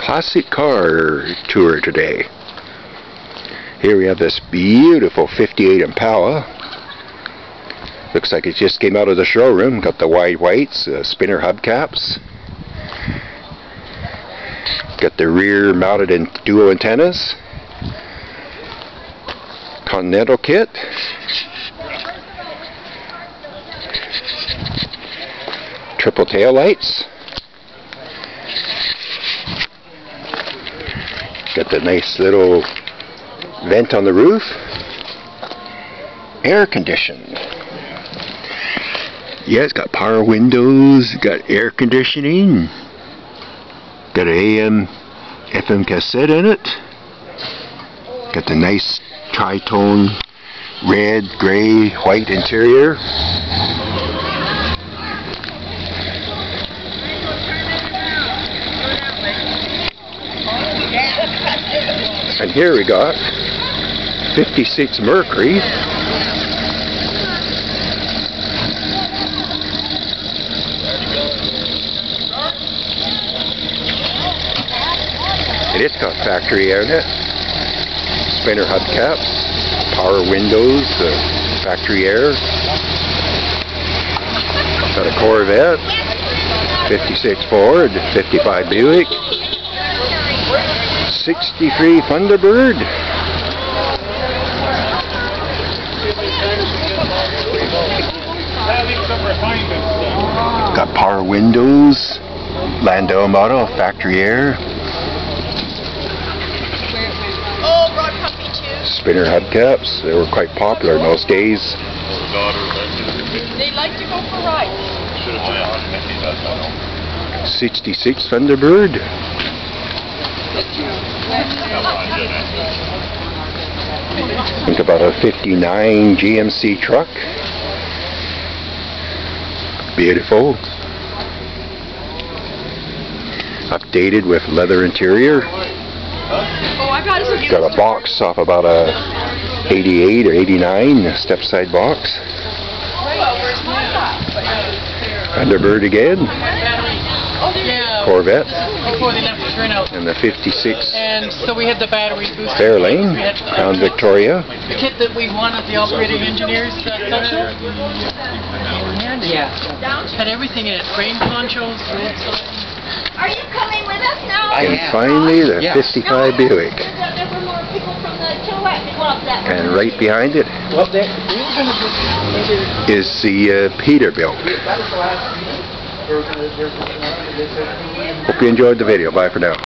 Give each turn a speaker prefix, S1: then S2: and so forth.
S1: classic car tour today. Here we have this beautiful 58 Impala. Looks like it just came out of the showroom. Got the wide whites, spinner hubcaps. Got the rear mounted and dual antennas. Continental kit. Triple tail lights. Got the nice little vent on the roof. Air conditioned. Yeah, it's got power windows, got air conditioning. Got an AM FM cassette in it. Got the nice tri-tone red, gray, white interior. And here we got 56 Mercury. And it's got factory air in it. Spinner hubcaps, power windows, factory air. Got a Corvette, 56 Ford, 55 Buick, 63 Thunderbird. Got power windows, Landau model, factory air. Spinner hubcaps, they were quite popular in those days.
S2: They like to go for rides.
S1: 66 Thunderbird. Think about a 59 GMC truck. Beautiful. Updated with leather interior. Got a box off about a 88 or 89, a step side box. Thunderbird again. Corvette.
S2: Before they left us
S1: and the 56
S2: and so we had the battery booster.
S1: Fairlane, Crown Victoria.
S2: The kit that we won at the operating engineers section. Yeah. Had everything in it. Rain ponchos.
S3: Are you coming with us now?
S1: And finally the 55 Buick. And right behind it is the Peterbilt. Hope you enjoyed the video. Bye for now.